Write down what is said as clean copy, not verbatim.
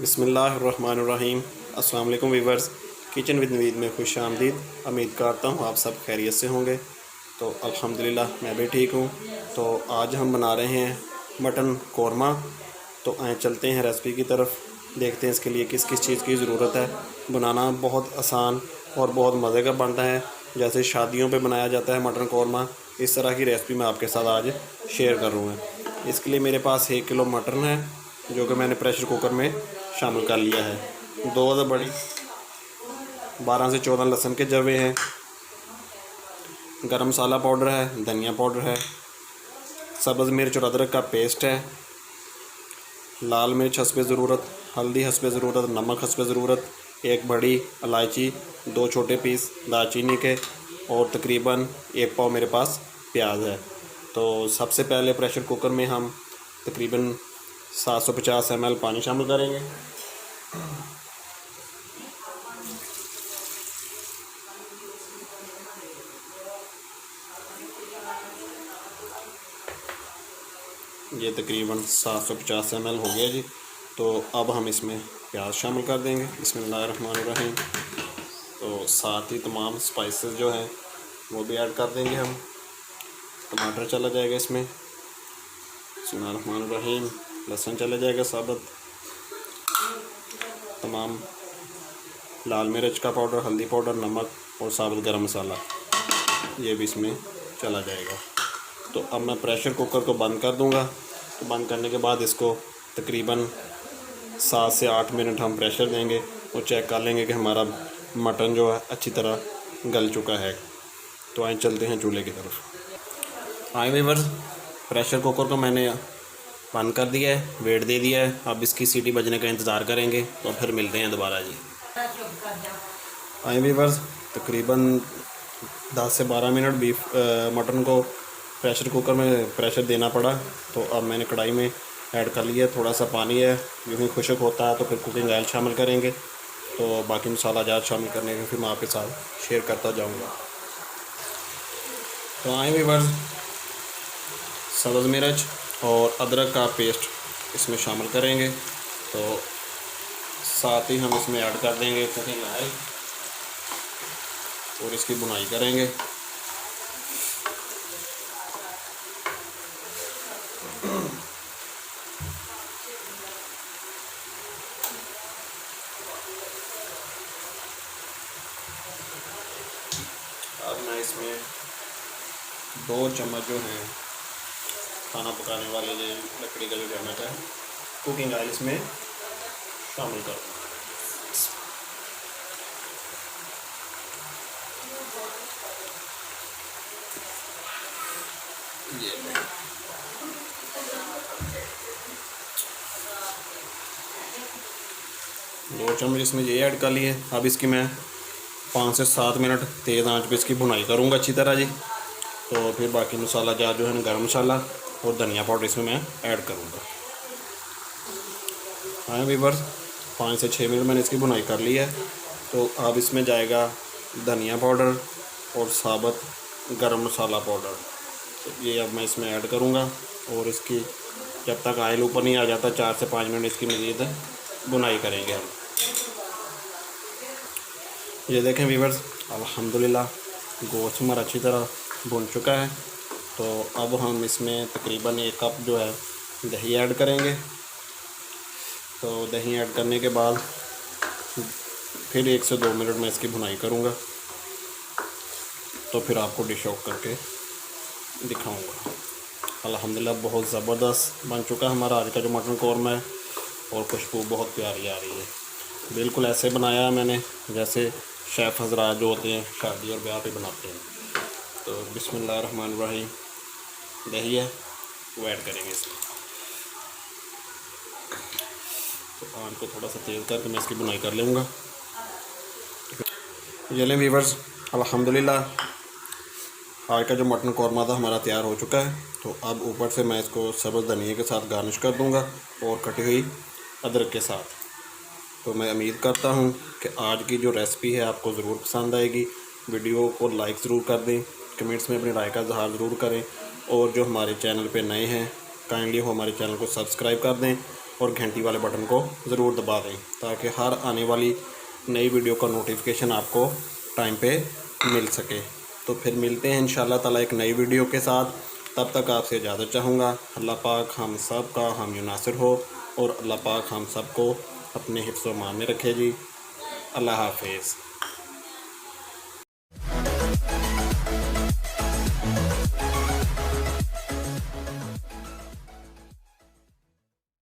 बिस्मिल्लाहिर्रहमानिर्रहीम। अस्सलाम वालेकुम वीवर्स। किचन विद नवीद में खुश आमदीद। उम्मीद करता हूँ आप सब खैरियत से होंगे। तो अल्हम्दुलिल्लाह मैं भी ठीक हूँ। तो आज हम बना रहे हैं मटन कौरमा। तो आए चलते हैं रेसिपी की तरफ, देखते हैं इसके लिए किस किस चीज़ की ज़रूरत है। बनाना बहुत आसान और बहुत मज़े का बनता है। जैसे शादियों पे बनाया जाता है मटन कौरमा, इस तरह की रेसिपी मैं आपके साथ आज शेयर करूँगा। इसके लिए मेरे पास 1 किलो मटन है, जो कि मैंने प्रेशर कुकर में शामिल कर लिया है। 2 अदद बड़ी 12 से 14 लहसुन के जवे हैं। गरम मसाला पाउडर है, धनिया पाउडर है, सब्ज़ मिर्च और अदरक का पेस्ट है, लाल मिर्च हस्बे ज़रूरत, हल्दी हस्बे ज़रूरत, नमक हस्बे ज़रूरत, 1 बड़ी इलायची, 2 छोटे पीस दालचीनी के और तकरीबन 1 पाव मेरे पास प्याज है। तो सबसे पहले प्रेशर कुकर में हम तकरीबन 750 ml पानी शामिल करेंगे। ये तकरीबन 750 ml हो गया जी। तो अब हम इसमें प्याज शामिल कर देंगे। बिस्मिल्लाहिर्रहमानिर्रहीम। तो साथ ही तमाम स्पाइसेस जो हैं वो भी ऐड कर देंगे हम। टमाटर चला जाएगा इसमें, बिस्मिल्लाहिर्रहमानिर्रहीम। लहसुन चला जाएगा साबुत, तमाम लाल मिर्च का पाउडर, हल्दी पाउडर, नमक और साबुत गरम मसाला ये भी इसमें चला जाएगा। तो अब मैं प्रेशर कुकर को बंद कर दूंगा। तो बंद करने के बाद इसको तकरीबन 7 से 8 मिनट हम प्रेशर देंगे और चेक कर लेंगे कि हमारा मटन जो है अच्छी तरह गल चुका है। तो आए चलते हैं चूल्हे की तरफ। आए व्यूअर्स, प्रेशर कुकर को मैंने बंद कर दिया है, वेट दे दिया है। अब इसकी सीटी बजने का इंतज़ार करेंगे तो फिर मिलते हैं दोबारा जी। आए व्यूअर्स, तकरीबन 10 से 12 मिनट मटन को प्रेशर कुकर में प्रेशर देना पड़ा। तो अब मैंने कढ़ाई में ऐड कर लिया, थोड़ा सा पानी है, यूँ खुश्क होता है तो फिर कुकिंग ऑयल शामिल करेंगे। तो बाकी मसाला जार शामिल करने के फिर मैं आपके साथ शेयर करता जाऊँगा। तो आए व्यूअर्स, सब्ज़ मिर्च और अदरक का पेस्ट इसमें शामिल करेंगे। तो साथ ही हम इसमें ऐड कर देंगे कुकिंग ऑयल और इसकी भुनाई करेंगे। अब मैं इसमें 2 चम्मच जो हैं खाना पकाने वाले जो लकड़ी का जो चम्मच है, कुकिंग ऑयल इसमें शामिल कर दूँगा। ये 2 चम्मच इसमें ये ऐड कर लिए। अब इसकी मैं 5 से 7 मिनट तेज़ आंच पे इसकी भुनाई करूँगा अच्छी तरह जी। तो फिर बाकी मसाला जार जो है गरम मसाला और धनिया पाउडर इसमें मैं ऐड करूँगा। हाँ व्यूअर्स, 5 से 6 मिनट मैंने इसकी भुनाई कर ली है। तो अब इसमें जाएगा धनिया पाउडर और साबुत गरम मसाला पाउडर। तो ये अब मैं इसमें ऐड करूँगा और इसकी जब तक ऑयल ऊपर नहीं आ जाता 4 से 5 मिनट इसकी मज़ीद भुनाई करेंगे हम। ये देखें व्यूअर्स, अल्हम्दुलिल्लाह गोश्त हमारा अच्छी तरह भुन चुका है। तो अब हम इसमें तकरीबन 1 कप जो है दही ऐड करेंगे। तो दही ऐड करने के बाद फिर 1 से 2 मिनट में इसकी भुनाई करूँगा। तो फिर आपको डिश आउट करके दिखाऊँगा। अल्हम्दुलिल्लाह बहुत ज़बरदस्त बन चुका है हमारा आज का जो मटन कौरमा है और खुशबू बहुत प्यारी आ रही है। बिल्कुल ऐसे बनाया है मैंने जैसे शेफ़ हज़रात जो होते हैं शादी और ब्याह पे बनाते हैं। तो बिस्मिल्लाहिर्रहमानिर्रहीम, दही है वो ऐड करेंगे इसमें। तो आंच को थोड़ा सा तेज़ करके मैं इसकी बुनाई कर लूँगा। ये लें व्यूअर्स, अल्हम्दुलिल्लाह आज का जो मटन कौरमा था हमारा तैयार हो चुका है। तो अब ऊपर से मैं इसको सब्ज़ धनिया के साथ गार्निश कर दूँगा और कटी हुई अदरक के साथ। तो मैं उम्मीद करता हूँ कि आज की जो रेसिपी है आपको ज़रूर पसंद आएगी। वीडियो को लाइक ज़रूर कर दें, कमेंट्स में अपनी राय का इज़हार ज़रूर करें और जो हमारे चैनल पे नए हैं काइंडली हो हमारे चैनल को सब्सक्राइब कर दें और घंटी वाले बटन को ज़रूर दबा दें ताकि हर आने वाली नई वीडियो का नोटिफिकेशन आपको टाइम पे मिल सके। तो फिर मिलते हैं इंशाल्लाह ताला एक नई वीडियो के साथ। तब तक आपसे इजाज़त चाहूँगा। अल्लाह पाक हम सब का हम नासिर हो और अल्लाह पाक हम सब को अपने हिफ्ज़ व मान में रखे जी। अल्लाह हाफिज़।